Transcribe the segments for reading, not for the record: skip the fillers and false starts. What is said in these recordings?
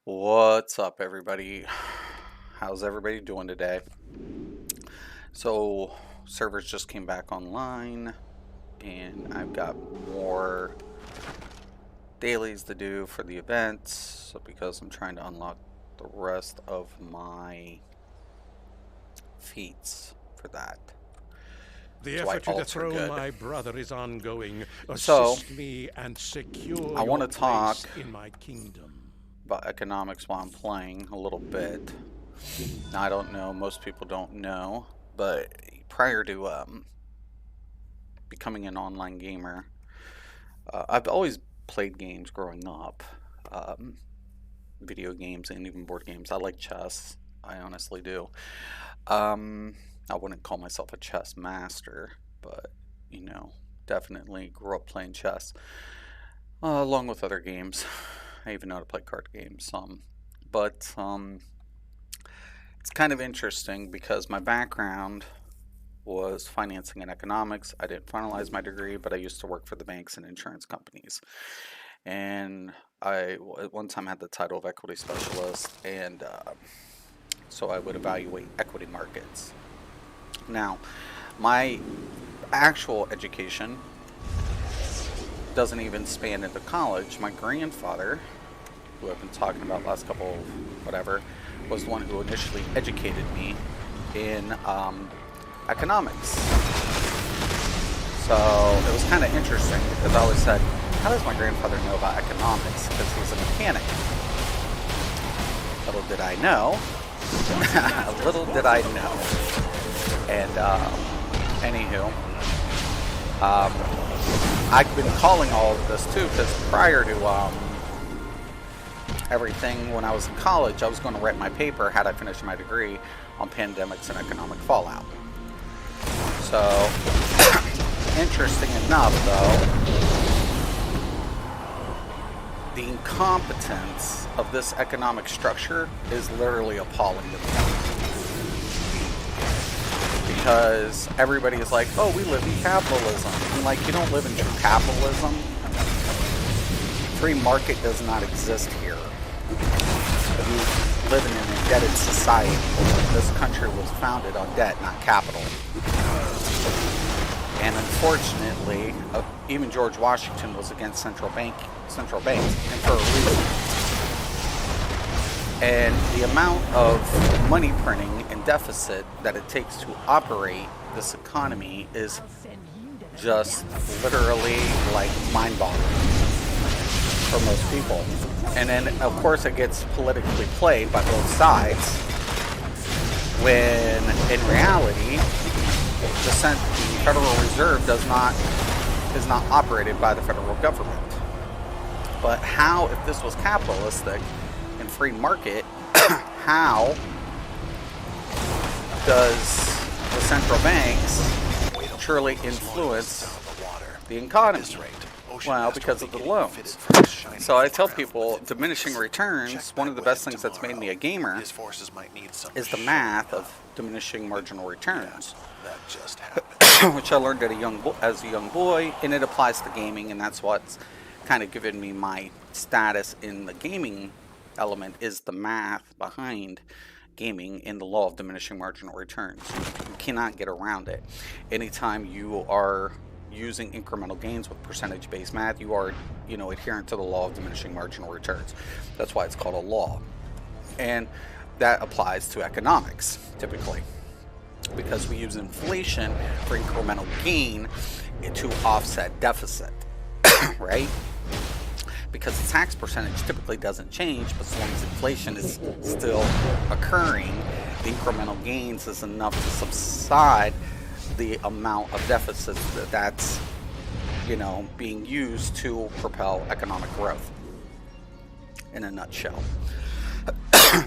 What's up, everybody? How's everybody doing today? So, servers just came back online, and I've got more dailies to do for the events. So, because I'm trying to unlock the rest of my feats for that. The So, my effort to alts are dethrone good. my brother is ongoing. So, Assist me and secure I want your to talk place in my kingdom. about economics while I'm playing a little bit. Now, I don't know, most people don't know, but prior to becoming an online gamer, I've always played games growing up, um, video games and even board games. I like chess. I honestly do. Um, I wouldn't call myself a chess master, but definitely grew up playing chess along with other games. I even know how to play card games some. But it's kind of interesting because my background was financing and economics. I didn't finalize my degree, but I used to work for the banks and insurance companies. And I at one time had the title of equity specialist, and so I would evaluate equity markets. Now, my actual education doesn't even span into college. My grandfather, who I've been talking about last couple, whatever, was the one who initially educated me in economics. So it was kind of interesting because I always said, how does my grandfather know about economics? Because he's a mechanic. Little did I know. Little did I know. And anywho, I've been calling all of this too because prior to everything, when I was in college, I was going to write my paper, had I finished my degree, on pandemics and economic fallout. So, interesting enough, though, the incompetence of this economic structure is literally appalling to me. Because everybody is like, oh, we live in capitalism. And like, you don't live in true capitalism. Free market does not exist here. We live in an indebted society. This country was founded on debt, not capital. And unfortunately, even George Washington was against central banks, and for a reason. And the amount of money printing and deficit that it takes to operate this economy is just literally like mind-boggling for most people. And then, of course, it gets politically played by both sides, when in reality, the Federal Reserve is not operated by the federal government. But how, if this was capitalistic and free market, how does the central banks truly influence the economy? Well, because of the loans. So I tell people, diminishing returns, one of the best things that's made me a gamer is the math of diminishing marginal returns, which I learned as a young boy, and it applies to gaming, and that's what's kind of given me my status in the gaming element, is the math behind gaming and the law of diminishing marginal returns. You cannot get around it. Anytime you are using incremental gains with percentage-based math, you are, adherent to the law of diminishing marginal returns. That's why it's called a law. And that applies to economics, typically, because we use inflation for incremental gain to offset deficit, right? Because the tax percentage typically doesn't change, but as long as inflation is still occurring, the incremental gains is enough to subside the amount of deficits that's being used to propel economic growth, in a nutshell.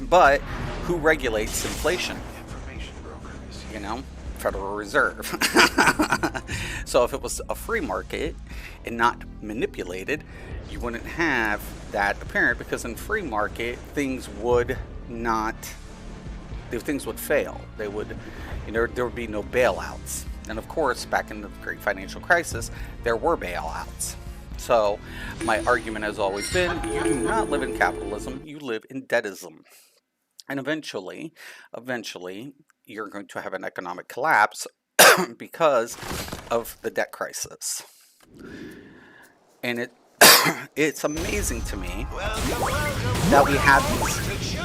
But who regulates inflation? Federal Reserve. So if it was a free market and not manipulated, you wouldn't have that apparent, because in free market things would fail. They would, there would be no bailouts. And of course, back in the Great Financial Crisis, there were bailouts. So my argument has always been, you do not live in capitalism, you live in debtism. And eventually, you're going to have an economic collapse because of the debt crisis. And it's amazing to me that we have these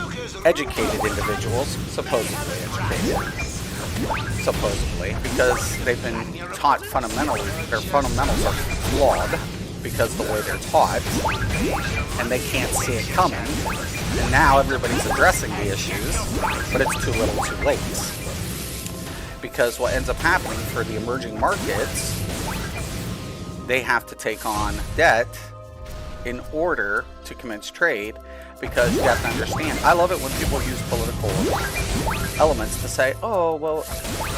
educated individuals, supposedly educated, because they've been taught fundamentally, their fundamentals are flawed because of the way they're taught, and they can't see it coming. And now everybody's addressing the issues, but it's too little too late. Because what ends up happening for the emerging markets, they have to take on debt in order to commence trade, because you have to understand, I love it when people use political elements to say, oh, well,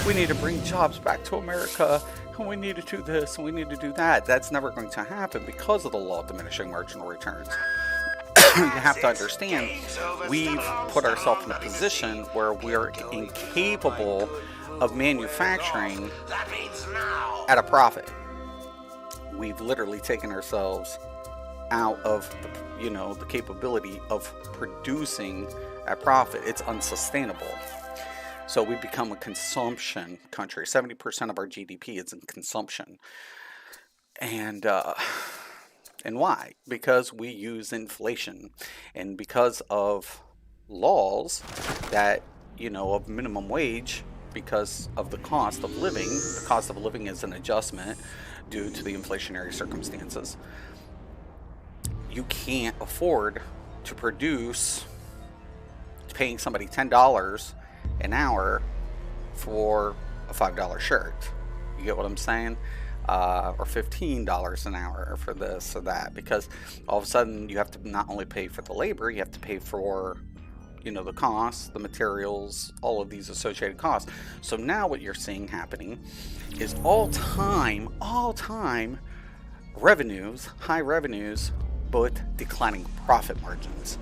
we need to bring jobs back to America, and we need to do this, and we need to do that. That's never going to happen because of the law of diminishing marginal returns. You have to understand, we've put ourselves in a position where we're incapable of manufacturing at a profit. We've literally taken ourselves out of the capability of producing at profit. It's unsustainable. So we become a consumption country. 70% of our GDP is in consumption. And why? Because we use inflation, and because of laws that, of minimum wage, because of the cost of living. The cost of living is an adjustment due to the inflationary circumstances. You can't afford to produce paying somebody $10 an hour for a $5 shirt. You get what I'm saying? Or $15 an hour for this or that, because all of a sudden you have to not only pay for the labor, you have to pay for the costs, the materials, all of these associated costs. So now what you're seeing happening is all-time revenues, high revenues, but declining profit margins.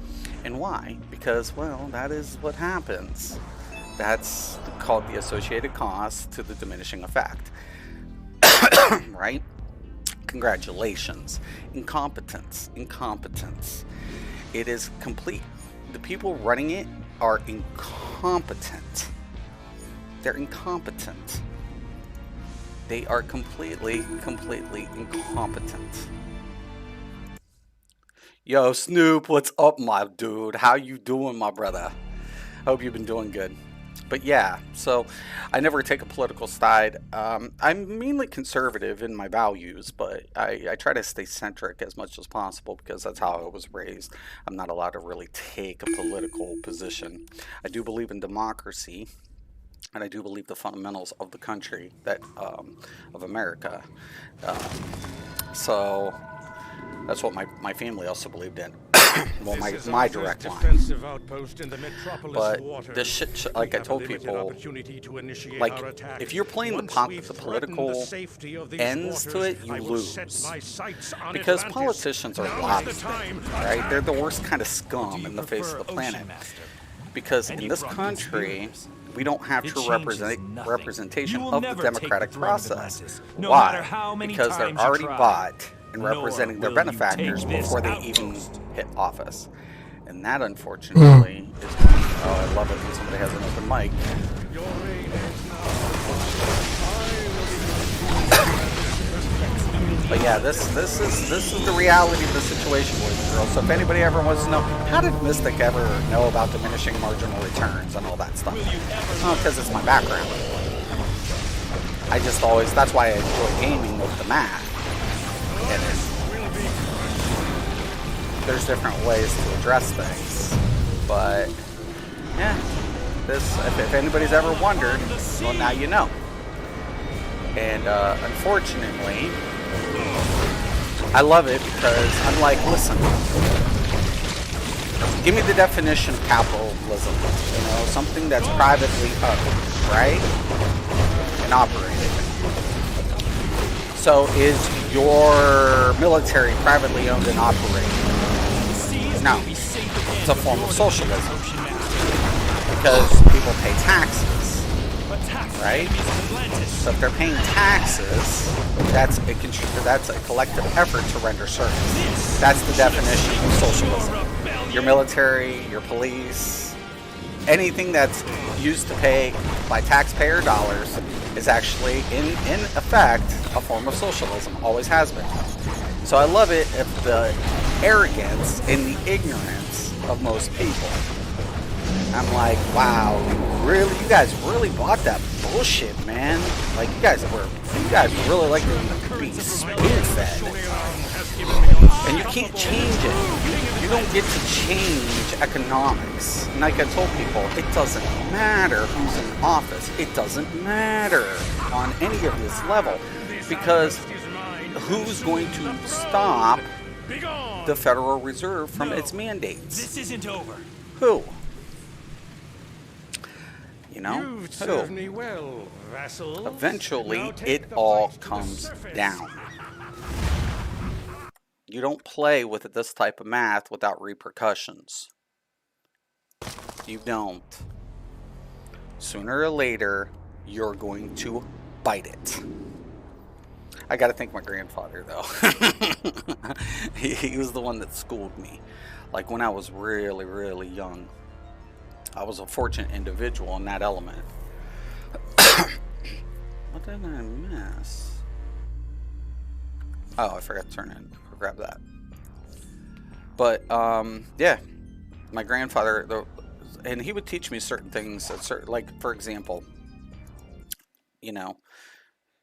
And why? Because, well, that is what happens. That's called the associated cost to the diminishing effect. Right? Congratulations. Incompetence. It is complete. The people running it are incompetent. They're incompetent. They are completely incompetent. Yo, Snoop, what's up, my dude? How you doing, my brother? Hope you've been doing good. But yeah, so I never take a political side. I'm mainly conservative in my values, but I try to stay centric as much as possible because that's how I was raised. I'm not allowed to really take a political position. I do believe in democracy, and I do believe the fundamentals of the country, that of America. So that's what my family also believed in. Well, my direct line. But this shit, like I told people, like, if you're playing the political ends to it, you lose. Because politicians are lobbyists, right? They're the worst kind of scum in the face of the planet. Because in this country, we don't have true representation of the democratic process. Why? Because they're already bought and representing their benefactors before they even hit office. And that, unfortunately, is... Oh, I love it when somebody has an open mic. But yeah, this is the reality of the situation, boys and girls. So if anybody ever wants to know, how did Mystic ever know about diminishing marginal returns and all that stuff? Oh, because it's my background. I just always... That's why I enjoy gaming with the math. And there's different ways to address things, but yeah, if anybody's ever wondered, well, now you know. And unfortunately, I love it because I'm like, listen, give me the definition of capitalism, something that's privately owned, right, and operated. So is your military privately owned and operated? No. It's a form of socialism. Because people pay taxes. right? So if they're paying taxes, that's a collective effort to render service. That's the definition of socialism. Your military, your police, anything that's used to pay by taxpayer dollars is actually, in effect, a form of socialism. Always has been. So I love it if the arrogance and the ignorance of most people. I'm like, wow, really? You guys really bought that bullshit, man. Like, you guys really like to be spoon-fed. And you can't change it. You don't get to change economics. And like I told people, it doesn't matter who's in office. It doesn't matter on any of this level. Because who's going to stop the Federal Reserve from its mandates? This isn't over. Who? You know? You've served me well, vassals. Eventually, Now take it the all fight to the comes surface. down. You don't play with this type of math without repercussions. You don't. Sooner or later, you're going to bite it. I gotta thank my grandfather, though. he was the one that schooled me. Like, when I was really, really young. I was a fortunate individual in that element. What did I miss? Oh, I forgot to turn in. Grab that. But, yeah. My grandfather, and he would teach me certain things. Like, for example, you know,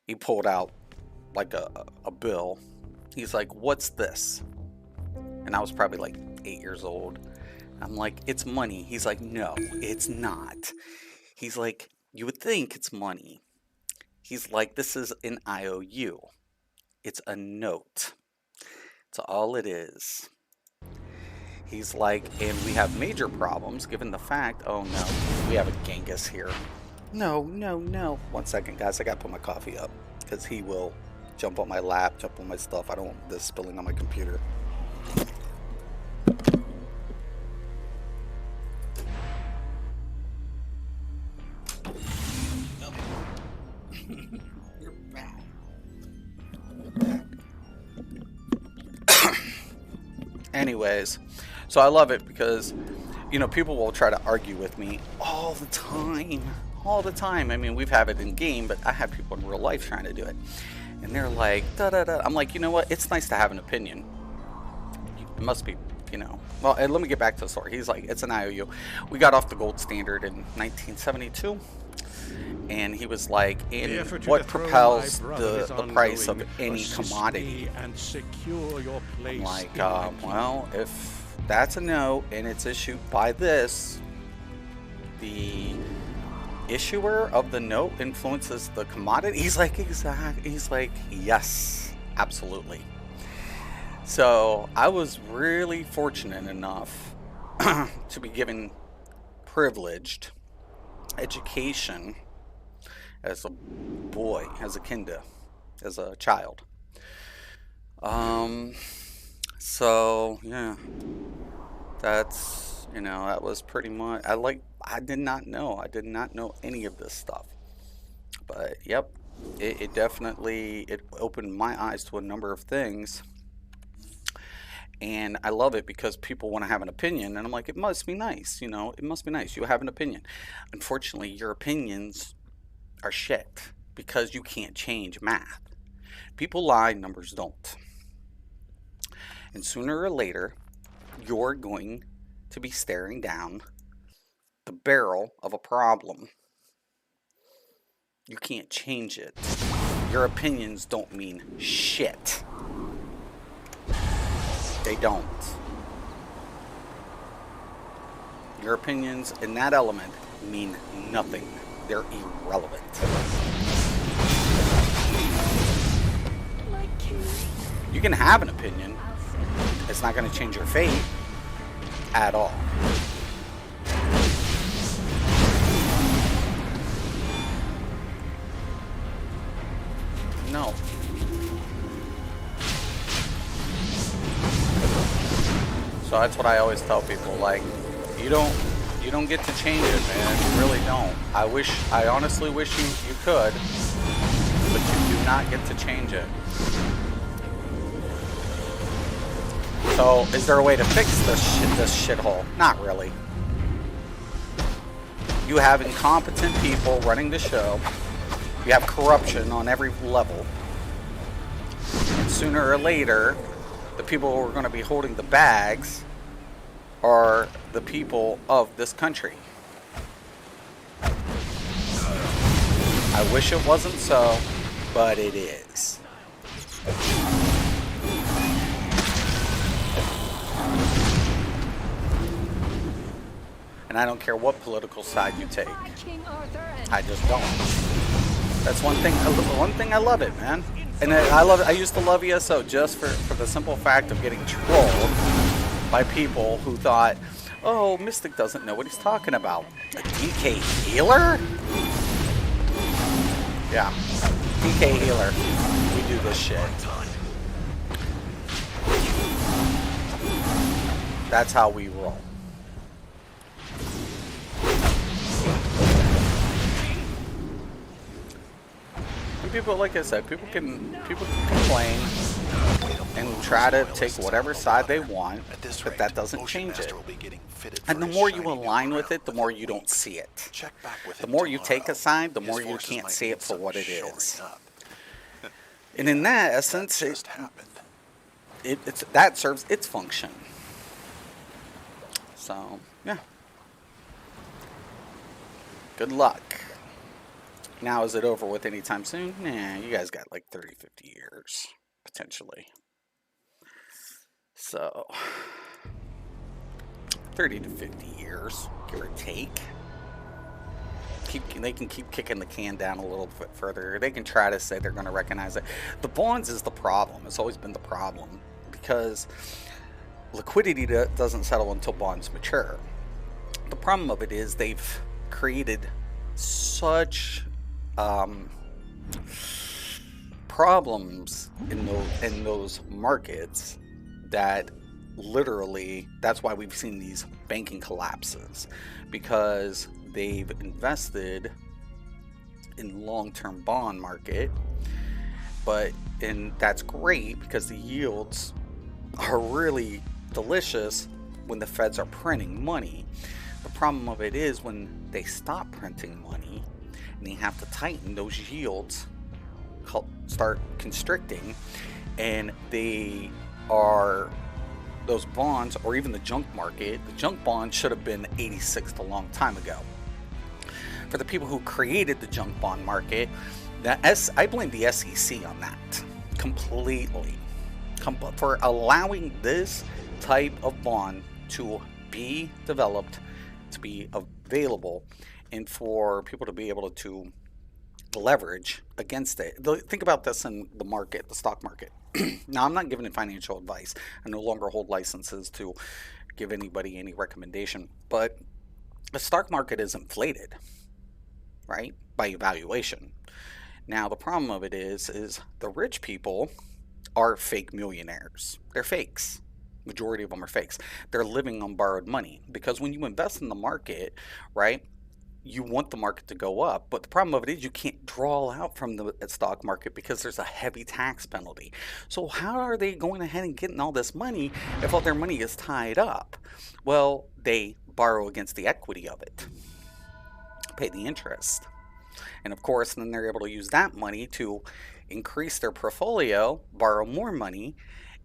he pulled out, like, a bill. He's like, what's this? And I was probably, like, 8 years old. I'm like, it's money. He's like, no, it's not. He's like, you would think it's money. He's like, this is an IOU. It's a note. It's all it is. He's like, and we have major problems given the fact, oh no, we have a Genghis here. No. 1 second, guys. I got to put my coffee up because he will jump on my lap, jump on my stuff. I don't want this spilling on my computer. You're bad. Anyways, so I love it because, you know, people will try to argue with me all the time. I mean, we've had it in game, but I have people in real life trying to do it. And they're like, da-da-da. I'm like, you know what? It's nice to have an opinion. It must be, you know. Well, and let me get back to the story. He's like, it's an IOU. We got off the gold standard in 1972. And he was like, and what propels the price of any commodity? And secure your place. I'm like, well, if that's a note and it's issued by this, the issuer of the note influences the commodity. He's like, exactly. He's like, yes, absolutely. So I was really fortunate enough to be given privileged education as a boy, as a kinda, as a child. So yeah, that's, you know, that was pretty much, I did not know any of this stuff, but yep, it definitely, it opened my eyes to a number of things. And I love it because people want to have an opinion, and I'm like, it must be nice, you know, it must be nice. You have an opinion. Unfortunately, your opinions are shit because you can't change math. People lie, numbers don't. And sooner or later, you're going to be staring down the barrel of a problem. You can't change it. Your opinions don't mean shit. They don't. Your opinions in that element mean nothing. They're irrelevant. You can have an opinion. It's not going to change your fate at all. No. So that's what I always tell people, like, you You don't get to change it, man. You really don't. I honestly wish you could, but you do not get to change it. So, is there a way to fix this shithole? Not really. You have incompetent people running the show. You have corruption on every level. And sooner or later, the people who are going to be holding the bags are the people of this country. I wish it wasn't so, but it is. And I don't care what political side you take. I just don't. That's one thing I love it, man. And I used to love ESO just for the simple fact of getting trolled by people who thought, oh, Mystic doesn't know what he's talking about. A DK healer? Yeah. DK healer. We do this shit. That's how we roll. And people, like I said, people can complain and try to take whatever side they want, but that doesn't change it. And the more you align with it, the more you don't see it. The more you take a side, the more you can't see it for what it is. And in that essence, that serves its function. So, yeah. Good luck. Now, is it over with anytime soon? Nah, you guys got like 30, 50 years, potentially. So, 30 to 50 years, give or take. They can keep kicking the can down a little bit further. They can try to say they're going to recognize it. The bonds is the problem. It's always been the problem because liquidity doesn't settle until bonds mature. The problem of it is they've created such problems in those markets that literally that's why we've seen these banking collapses, because they've invested in long-term bond market, and that's great because the yields are really delicious when the feds are printing money. The problem of it is when they stop printing money and they have to tighten, those yields start constricting, and those bonds, or even the junk market, the junk bond should have been 86 a long time ago. For the people who created the junk bond market, I blame the SEC on that completely, for allowing this type of bond to be developed, to be available, and for people to be able to leverage against it. Think about this in the market, the stock market. Now, I'm not giving financial advice. I no longer hold licenses to give anybody any recommendation, but the stock market is inflated, right, by evaluation. Now, the problem of it is the rich people are fake millionaires. They're fakes. Majority of them are fakes. They're living on borrowed money, because when you invest in the market, right, you want the market to go up, but the problem of it is you can't draw out from the stock market because there's a heavy tax penalty. So how are they going ahead and getting all this money if all their money is tied up? Well, they borrow against the equity of it, pay the interest, and of course then they're able to use that money to increase their portfolio, borrow more money,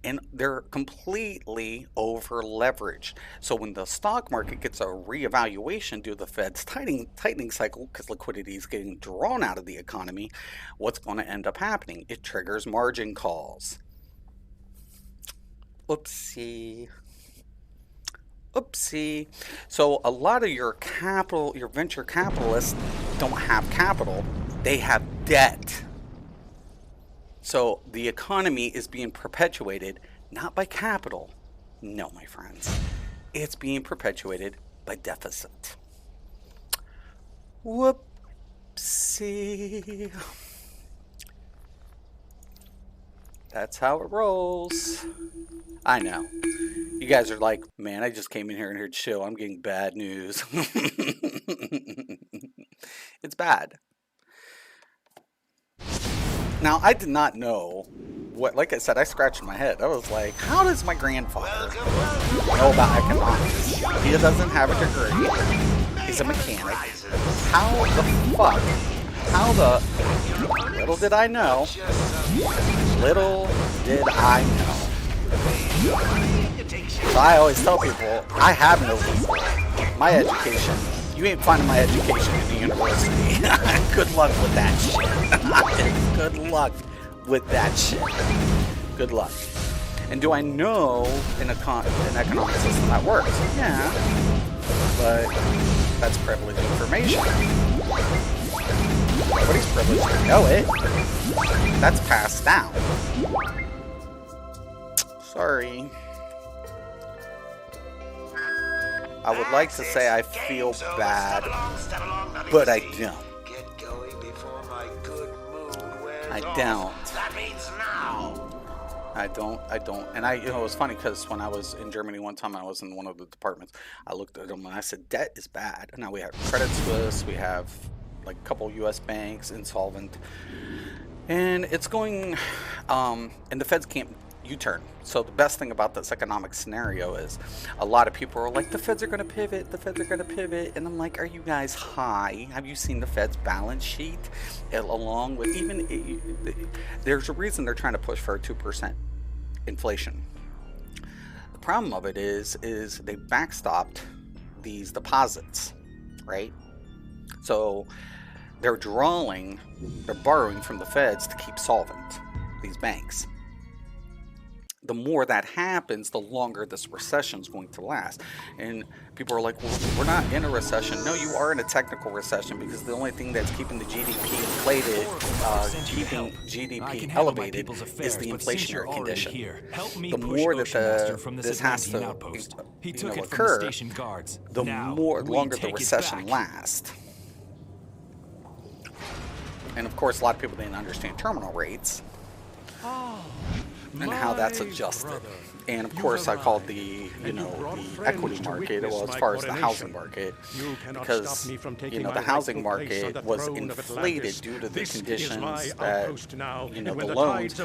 and they're completely over leveraged. So when the stock market gets a reevaluation due to the Fed's tightening cycle, because liquidity is getting drawn out of the economy, what's going to end up happening? It triggers margin calls. Oopsie. So a lot of your venture capitalists don't have capital, they have debt. So the economy is being perpetuated not by capital. No, my friends. It's being perpetuated by deficit. Whoopsie. That's how it rolls. I know. You guys are like, man, I just came in here and heard chill. I'm getting bad news. It's bad. Now, I did not know what, like I said, I scratched my head. I was like, how does my grandfather know about economics? He doesn't have a degree. He's a mechanic. How the fuck? How the... Little did I know. Little did I know. So I always tell people, I have no legal. My education, you ain't finding my education in the university. Good luck with that shit. Good luck with that shit. Good luck. And do I know an economic system that works? Yeah. But that's privileged information. Nobody's privileged to know it. That's passed down. Sorry. I would like to say I feel bad, but I don't. I don't. I don't. And you know, it was funny because when I was in Germany one time, I was in one of the departments. I looked at them and I said, debt is bad. Now we have Credit Suisse, we have like a couple U.S. banks insolvent, and it's going, and the feds can't U-turn. So the best thing about this economic scenario is a lot of people are like, the feds are going to pivot, the feds are going to pivot, and I'm like, are you guys high? Have you seen the feds balance sheet? Along with there's a reason they're trying to push for a 2% inflation. The problem of it is they backstopped these deposits, right? So they're borrowing from the feds to keep solvent, these banks. The more that happens, the longer this recession is going to last. And people are like, well, we're not in a recession. No, you are in a technical recession because the only thing that's keeping the GDP inflated, keeping GDP elevated, is the inflationary condition. The more that this has to occur, the longer the recession lasts. And of course, a lot of people didn't understand terminal rates. And how that's adjusted. And of course I called the equity market, well, as far as the housing market, because the housing market was inflated due to the conditions that the loans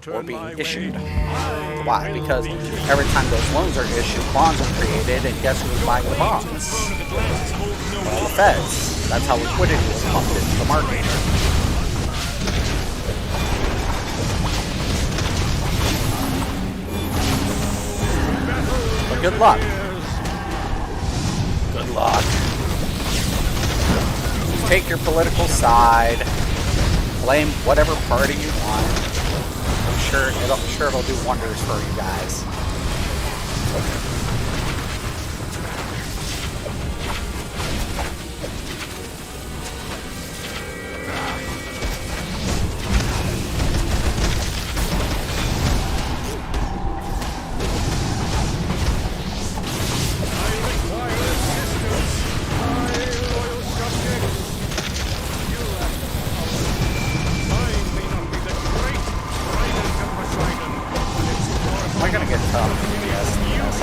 were being issued. Why? Because every time those loans are issued, bonds are created, and guess who's buying the bonds? Well, the feds. That's how liquidity was pumped into the market. Good luck. Good luck. Take your political side. Blame whatever party you want. I'm sure it'll do wonders for you guys.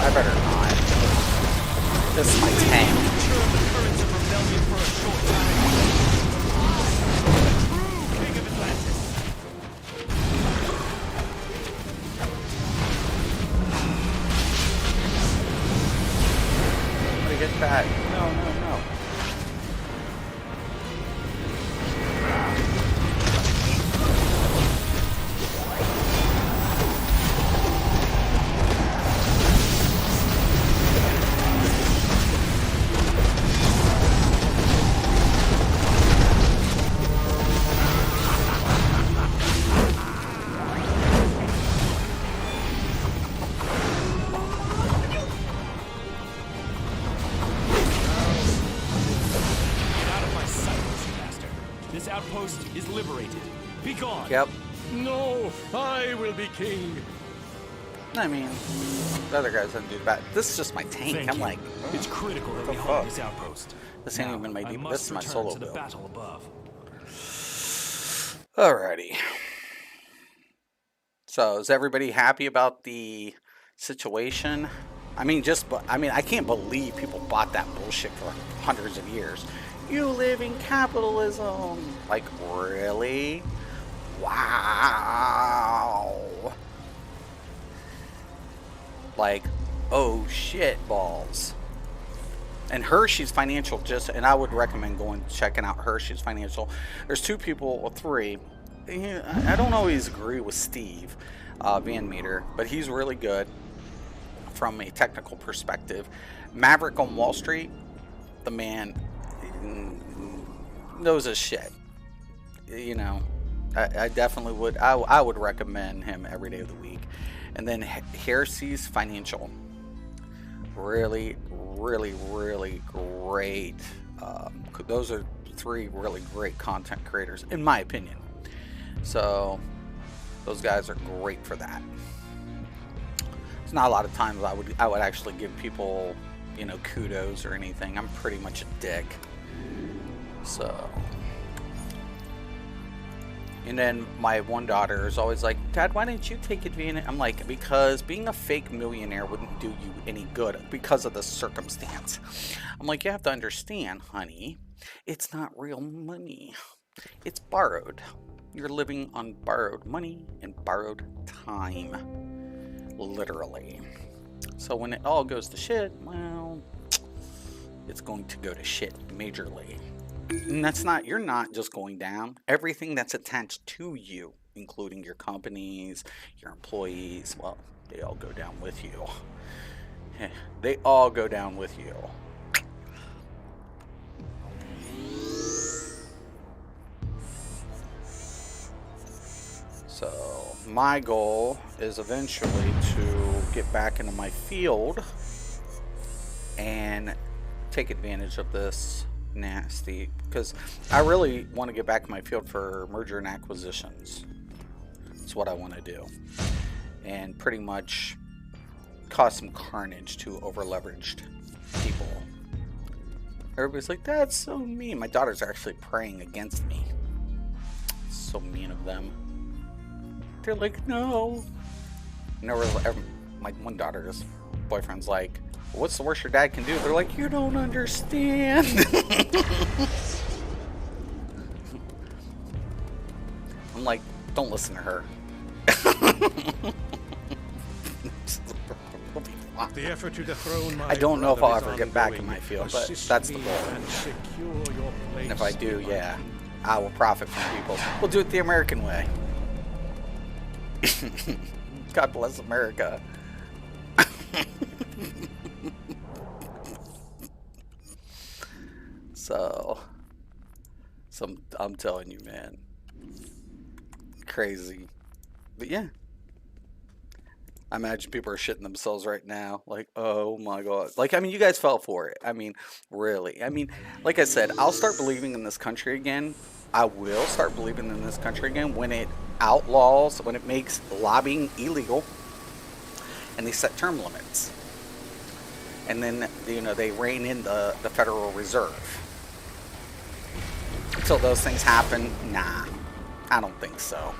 I better not. This is my tank. I'm gonna get that. No. Outpost is liberated. Be gone. Yep. No, I will be king. I mean, the other guys didn't do bad. This is just my tank. Thank I'm you. like, it's critical that we hold this outpost. This ain't even my deep. This is my solo build. Battle above. Alrighty. So is everybody happy about the situation? I mean, I can't believe people bought that bullshit for hundreds of years. You live in capitalism. Like, really? Wow. Like, oh shit balls. And Hershey's Financial and I would recommend checking out Hershey's Financial. There's two people, or three. I don't always agree with Steve Van Meter, but he's really good from a technical perspective. Maverick on Wall Street, the man knows his shit. You know, I definitely would. I would recommend him every day of the week. And then Hershey's Financial, really, really, really great. Those are three really great content creators, in my opinion. So those guys are great for that. It's not a lot of times I would actually give people, you know, kudos or anything. I'm pretty much a dick. So, and then my one daughter is always like, Dad, why didn't you take advantage? I'm like, because being a fake millionaire wouldn't do you any good because of the circumstance. I'm like, you have to understand, honey, it's not real money. It's borrowed. You're living on borrowed money and borrowed time. Literally. So when it all goes to shit, well, it's going to go to shit majorly. And you're not just going down. Everything that's attached to you, including your companies, your employees, well, they all go down with you. They all go down with you. So my goal is eventually to get back into my field and take advantage of this nasty, because I really want to get back in my field for merger and acquisitions. That's what I want to do, and pretty much cause some carnage to over-leveraged people. Everybody's like, that's so mean. My daughter's actually praying against me. So mean of them. They're like, no. My one daughter's boyfriend's like, what's the worst your dad can do? They're like, you don't understand. I'm like, don't listen to her. The effort to dethrone my I don't know if I'll ever is get back in ongoing. my field, but Assist that's the me goal. and secure your And if place I do, in my yeah, kingdom. I will profit from people. We'll do it the American way. God bless America. So I'm telling you, man, crazy. But yeah, I imagine people are shitting themselves right now. Like, oh my God. Like, I mean, you guys fell for it. I mean, really. I mean, like I said, I'll start believing in this country again. I will start believing in this country again when it outlaws, when it makes lobbying illegal, and they set term limits. And then, you know, they rein in the Federal Reserve. Until those things happen, nah, I don't think so.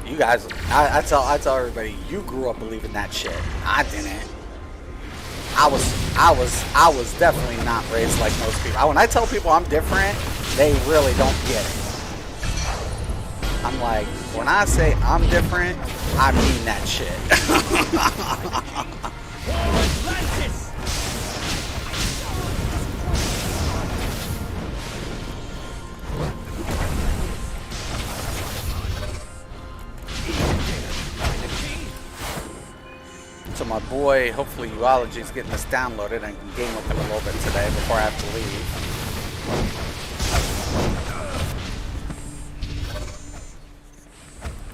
You guys, I tell everybody, you grew up believing that shit. I didn't. I was definitely not raised like most people. When I tell people I'm different, they really don't get it. I'm like, when I say I'm different, I mean that shit. So my boy, hopefully Uology is getting this downloaded and I can game with him a little bit today before I have to leave.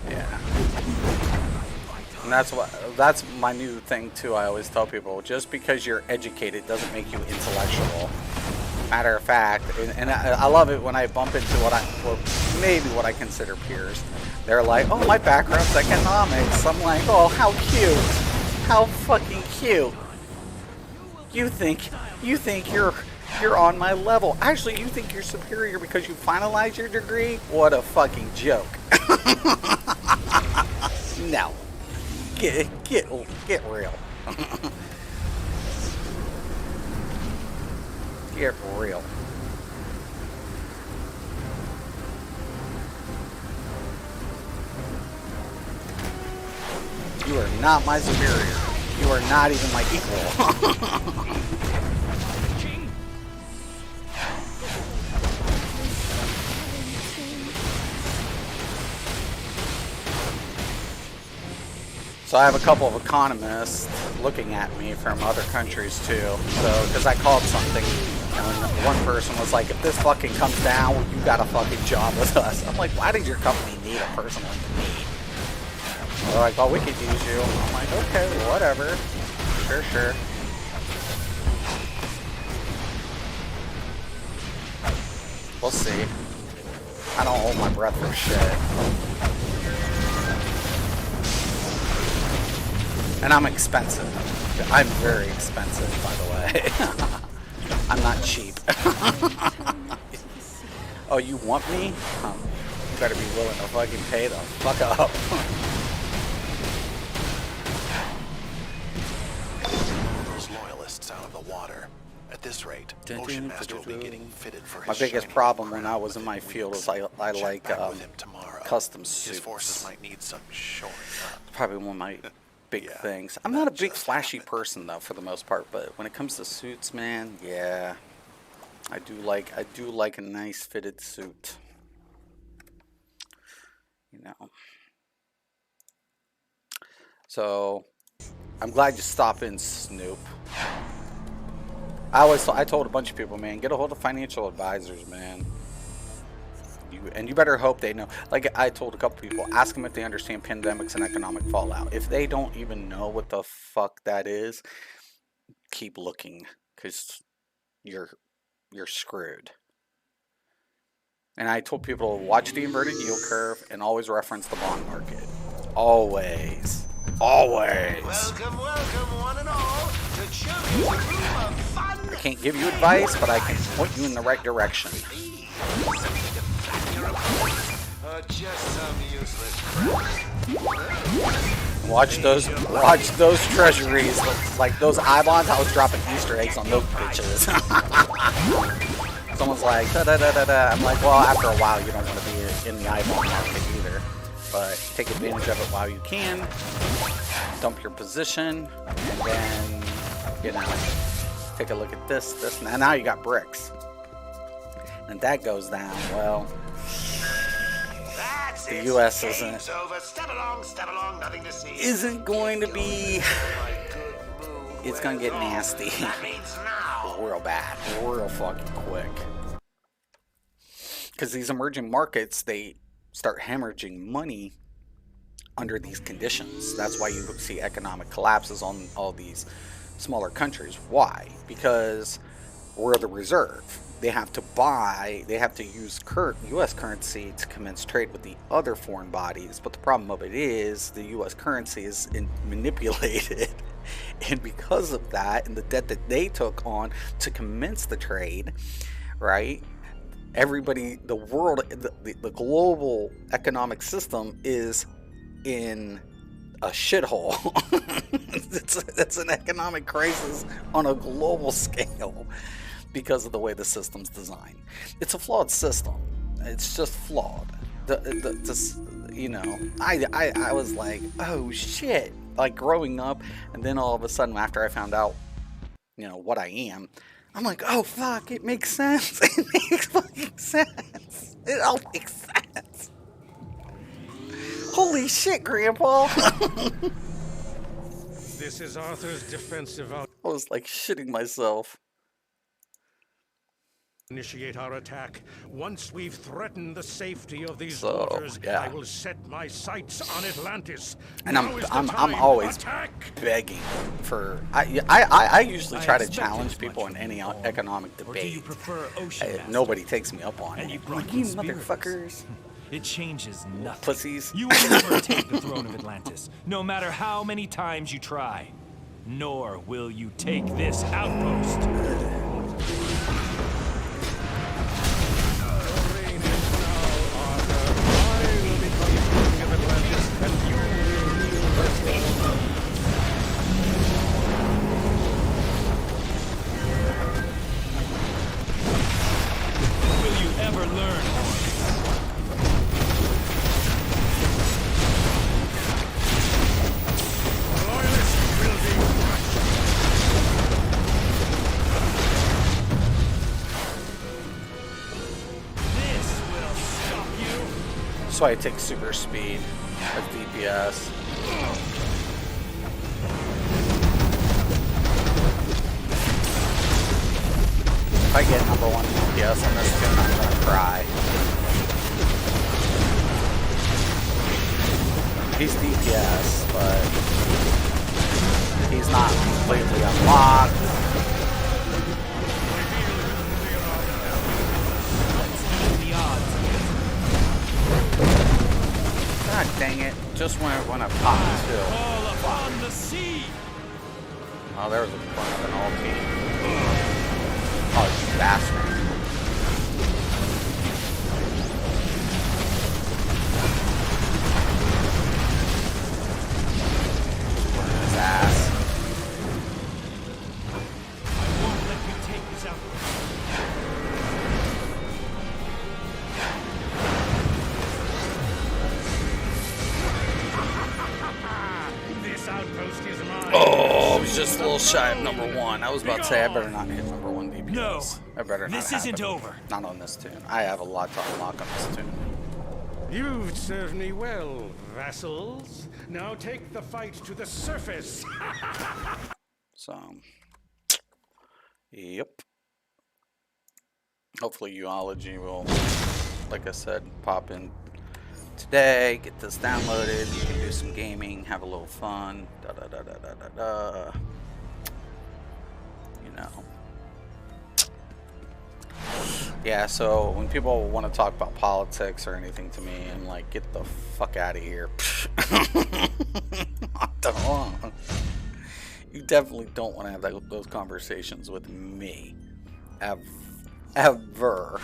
Yeah. And that's my new thing too. I always tell people, just because you're educated doesn't make you intellectual. Matter of fact, and I love it when I bump into what I consider peers. They're like, oh, my background's economics. I'm like, oh, how cute. How fucking cute. You think you're on my level. Actually, you think you're superior because you finalized your degree? What a fucking joke. No. Get real. Get real. You are not my superior. You are not even my equal. So I have a couple of economists looking at me from other countries too. So, because I called something, and one person was like, if this fucking comes down, you got a fucking job with us. I'm like, why did your company need a person like me? They're like, oh, we could use you. I'm like, okay, whatever. Sure. We'll see. I don't hold my breath for shit. And I'm expensive. I'm very expensive, by the way. I'm not cheap. Oh, you want me? You better be willing to fucking pay the fuck up. Those loyalists out of the water. At this rate, Ocean Master will be getting fitted for his My biggest problem when I was in my field is I like custom suits. His forces might need some shoring up. Probably one of my big things. I'm not a big flashy person though, for the most part, but when it comes to suits, man, yeah, I do like a nice fitted suit. You know. So, I'm glad you stopped in, Snoop. I told a bunch of people, man, get a hold of financial advisors, man. And you better hope they know. Like I told a couple people, ask them if they understand pandemics and economic fallout. If they don't even know what the fuck that is, keep looking, because you're screwed. And I told people to watch the inverted yield curve and always reference the bond market. Always. Welcome, one and all, to Chubby's Room of Fun. I can't give you advice, but I can point you in the right direction. Just some useless crap. Watch those treasuries, like those I-bonds. I was dropping Easter eggs on those bitches. Someone's like, da da da da da. I'm like, well, after a while, you don't want to be in the I-bond market either. But take advantage of it while you can. Dump your position, and then, you know, take a look at this, and now you got bricks. And that goes down, well, the U.S. isn't going to be, it's going to get nasty real bad, real fucking quick. Because these emerging markets, they start hemorrhaging money under these conditions. That's why you see economic collapses on all these smaller countries. Why? Because we're the reserve. They have to buy, they have to use U.S. currency to commence trade with the other foreign bodies. But the problem of it is the U.S. currency is manipulated. And because of that, and the debt that they took on to commence the trade, right? Everybody, the world, the global economic system is in a shithole. It's an economic crisis on a global scale. Because of the way the system's designed. It's a flawed system. It's just flawed. You know, I was like, oh shit, like growing up, and then all of a sudden after I found out, you know, what I am, I'm like, oh fuck, it makes sense. It makes fucking sense. It all makes sense. Holy shit, Grandpa. This is Arthur's defensive I was like shitting myself. Initiate our attack. Once we've threatened the safety of these So, waters, yeah. I will set my sights on Atlantis. And Now is the I'm time. always Attack! begging for. I usually try to expected challenge as people much in any from you all. economic Or do you debate. prefer Ocean Master? Nobody takes me up on And it. you I'm brought like, you conspirators. motherfuckers, It changes nothing. pussies. You will never take the throne of Atlantis, no matter how many times you try. Nor will you take this outpost. Your reign is now, Arthur. I will become That's why I take super speed as DPS. If I get number 1 DPS on this tune, I'm gonna cry. He's DPS, but he's not completely unlocked. God dang it. Just when I want to pop too. All upon the sea. Oh, there was a point of an ulti. Oh, you bastard. His ass. I won't let you take this out. This outpost is mine. Oh, I was just a little shy of number 1. I was about to say I better not hit number 1 DPS. No, I better not. this isn't over. Not on this tune. I have a lot to unlock on this tune. You've served me well, vassals. Now take the fight to the surface. So, yep. Hopefully, Uology will, like I said, pop in today. Get this downloaded. You can do some gaming, have a little fun. Da da da da da da da. You know. Yeah, so when people want to talk about politics or anything to me, I'm like, get the fuck out of here. You definitely don't want to have those conversations with me. Ever.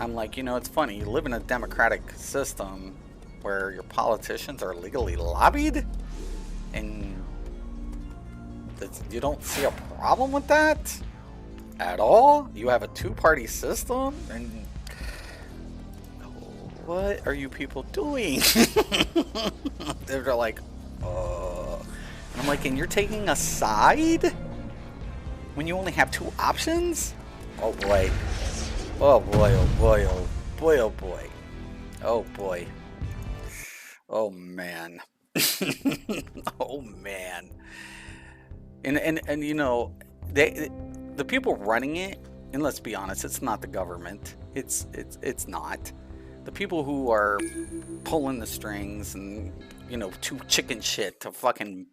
I'm like, you know, it's funny. You live in a democratic system where your politicians are legally lobbied, and you don't see a problem with that at all. You have a two-party system, and what are you people doing? They're like, and I'm like, and you're taking a side when you only have 2 options? Oh boy. Oh boy, oh boy, oh boy, oh boy. Oh boy. Oh man. Oh man. And you know, the people running it, and let's be honest, it's not the government. It's not. The people who are pulling the strings and, you know, too chicken shit to fucking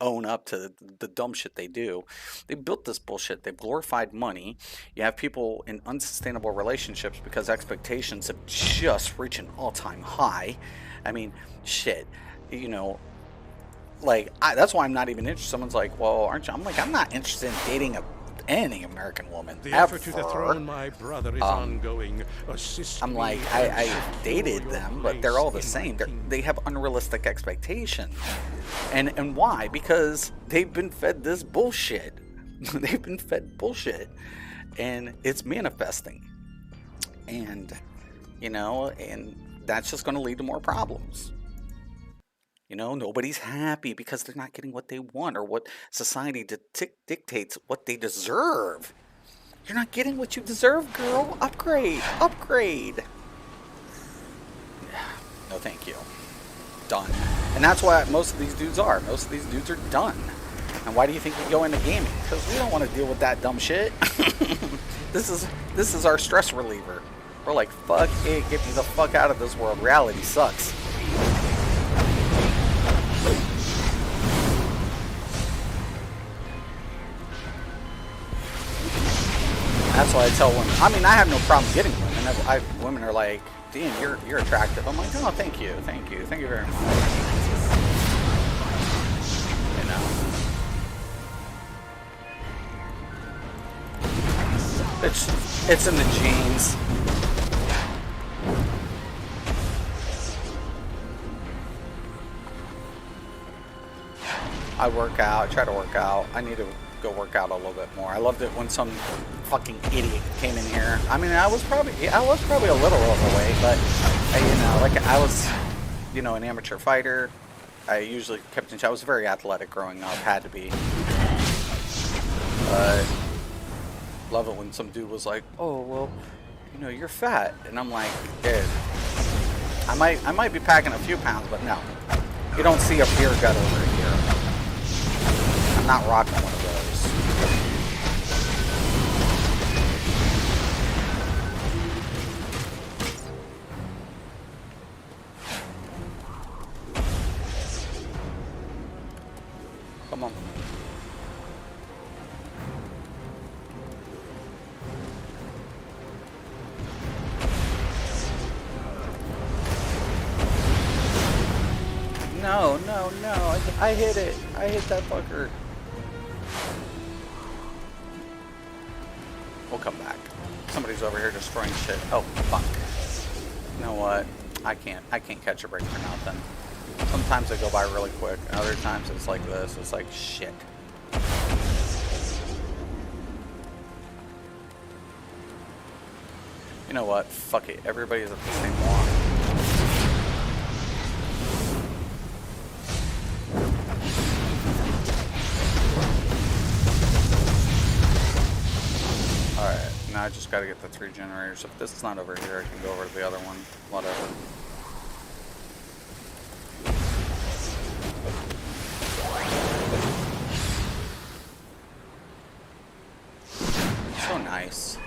own up to the dumb shit they do. They built this bullshit. They've glorified money. You have people in unsustainable relationships because expectations have just reached an all-time high. I mean, shit. You know, like, that's why I'm not even interested. Someone's like, well, aren't you? I'm like, I'm not interested in dating any American woman. The ever. effort to dethrone my brother is ongoing. Assist I'm like, me I and dated secure them, your but they're all the place in same. my kingdom. They have unrealistic expectations. And why? Because they've been fed this bullshit. They've been fed bullshit. And it's manifesting. And, you know, and that's just going to lead to more problems. You know, nobody's happy because they're not getting what they want or what society dictates what they deserve. You're not getting what you deserve, girl. Upgrade. Upgrade. No, thank you. Done. And that's what most of these dudes are. Most of these dudes are done. And why do you think we go into gaming? Because we don't want to deal with that dumb shit. This is our stress reliever. We're like, fuck it, get me the fuck out of this world. Reality sucks. That's why I tell women. I mean, I have no problem getting women. Women are like, Dean, you're attractive. I'm like, oh, thank you very much. You know, it's in the genes. I work out. I try to work out. I need to go work out a little bit more. I loved it when some fucking idiot came in here. I mean, I was probably a little overweight, but you know, like I was, you know, an amateur fighter. I usually kept in. I was very athletic growing up. Had to be. Love it when some dude was like, "Oh well, you know, you're fat. And I'm like, dude, I might be packing a few pounds, but no. You don't see a beer gut over here. I'm not rocking one of those. Come on. No, no, no. I hit it. I hit that fucker. We'll come back. Somebody's over here destroying shit. Oh, fuck. You know what? I can't catch a break for nothing. Sometimes they go by really quick. And other times it's like this. It's like shit. You know what? Fuck it. Everybody's at the same one. Alright, now I just gotta get the 3 generators. If this is not over here, I can go over to the other one. Whatever. So nice.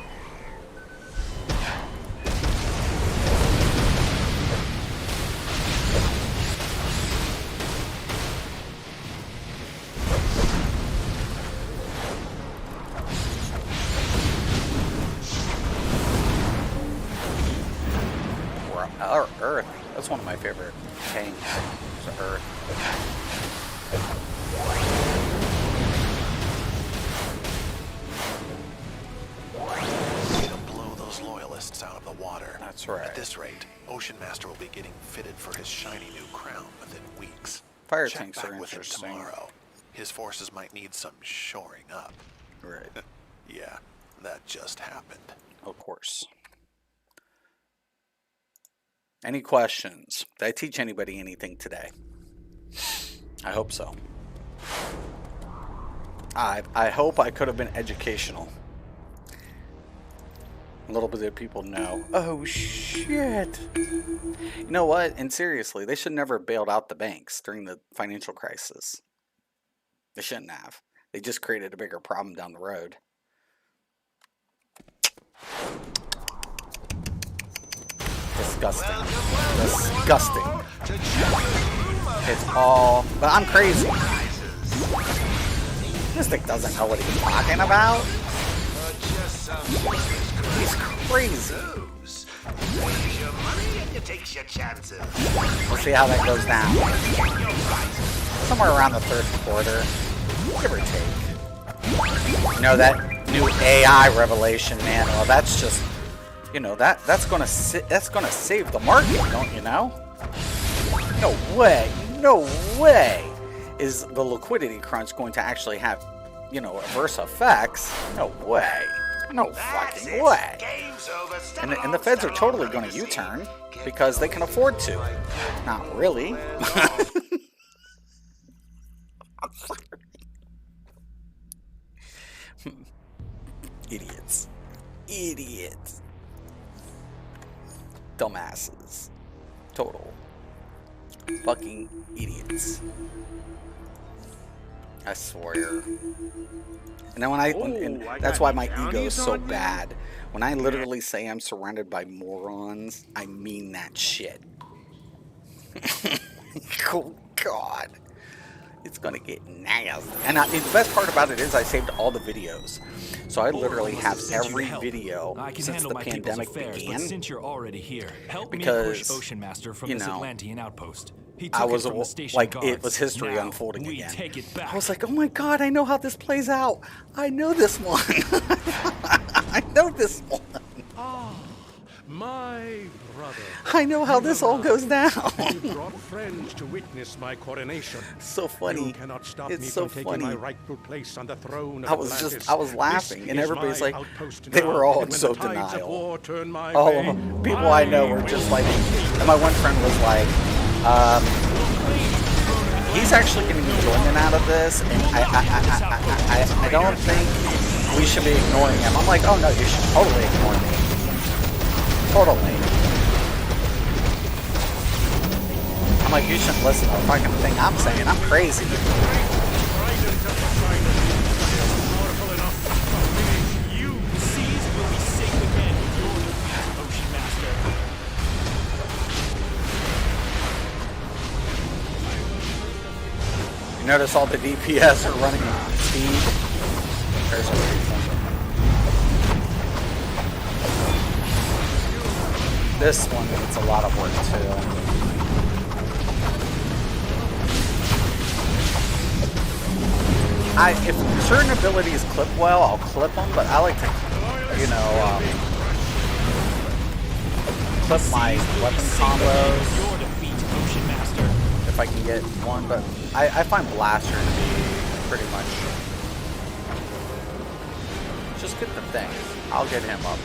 Or Earth. That's one of my favorite tanks. It's Earth. It'll blow those loyalists out of the water. That's right. At this rate, Ocean Master will be getting fitted for his shiny new crown within weeks. Fire Check tanks back are with him interesting. tomorrow. His forces might need some shoring up. Right. Yeah, that just happened. Of course. Any questions? Did I teach anybody anything today? I hope so. I hope I could have been educational. A little bit of people know. Oh shit. You know what? And seriously, they should never have bailed out the banks during the financial crisis. They shouldn't have. They just created a bigger problem down the road. Disgusting. Disgusting. It's all... But I'm crazy. This thing doesn't know what he's talking about. He's crazy. We'll see how that goes down. Somewhere around the 3rd quarter. Give or take. You know, that new AI revelation, man. Well, that's just... You know, that's gonna save the market, don't you know? No way is the liquidity crunch going to actually have, you know, adverse effects. No way. No fucking way. And the feds are totally going to U-turn because they can afford to. Not really. I'm sorry. Idiots. Idiots. Dumbasses. Total. Fucking idiots. I swear. And then when that's why my ego is so bad. When I literally say I'm surrounded by morons, I mean that shit. Oh God. It's gonna get nasty. And the best part about it is I saved all the videos. So I literally have every video since the pandemic began. Since you're already here, help because, me push Ocean Master from this Atlantean outpost. I was like, it was history unfolding again. I was like, oh my God, I know how this plays out. I know this one. I know this one. Ah, my brother. I know how this all goes down. You brought friends to witness my coronation. So funny. You cannot stop it's me so from funny. taking my rightful place on the throne of I was laughing, and everybody's like, they were all in so denial. All of them, people I know were just like, and my one friend was like, he's actually getting enjoyment out of this, and I don't think we should be ignoring him. I'm like, oh no, you should totally ignore me. Totally. I'm like, you shouldn't listen to the fucking thing I'm saying. I'm crazy. The seas will be safe again with your defeat, Ocean Master. You notice all the DPS are running speed. There's a reason. This one needs a lot of work too. If certain abilities clip well, I'll clip them, but I like to, you know, clip my weapon combos Your defeat, Ocean Master. if I can get one, but I find Blaster to be pretty much just get the thing. I'll get him up.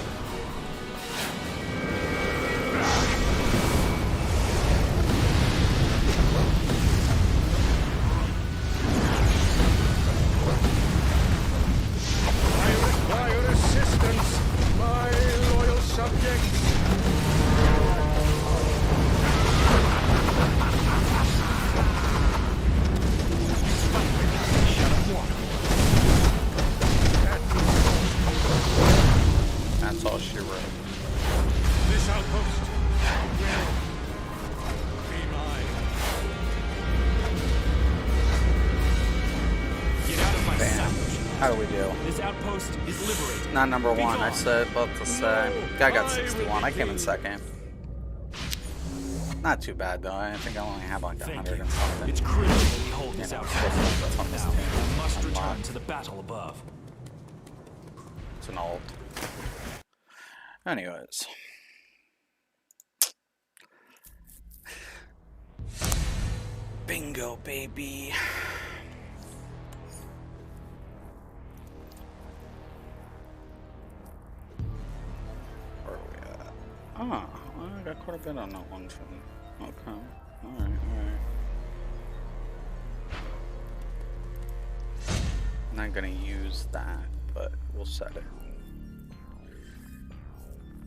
That's all she wrote. This outpost will be mine. Get out of my sight, Bam. Ocean How do Master. we do? This outpost is liberated. Not number Be one, I gone. said, about to say. Guy got 61. I came in second. Not too bad though. I think I only have like Thank 100 you. and something. It's critical that we hold You this know, outpost. that's on this Now, team. we must return Unlocked. to the battle above. It's an alt. Anyways. Bingo, baby. Where are we at? Ah, I got quite a bit on that one too. Okay. Alright, alright. Not gonna use that, but we'll set it.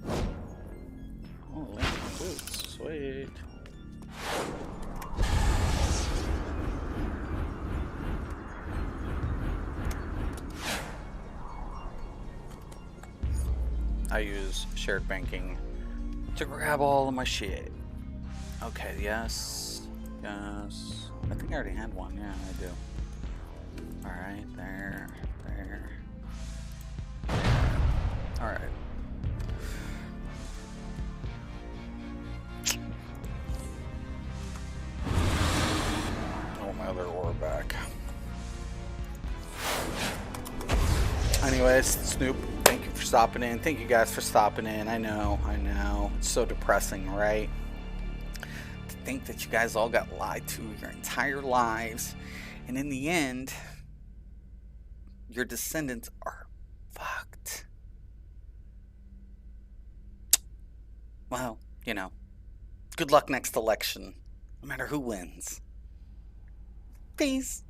Oh, land my boots. Sweet. I use shared banking to grab all of my shit. Okay, yes. Yes. I think I already had one. Yeah, I do. Alright, there. There. Alright. Oh, my other ore back. Anyways, Snoop, thank you for stopping in. Thank you guys for stopping in. I know. It's so depressing, right? To think that you guys all got lied to your entire lives. And in the end, your descendants are fucked. Well, you know, good luck next election, no matter who wins. Peace.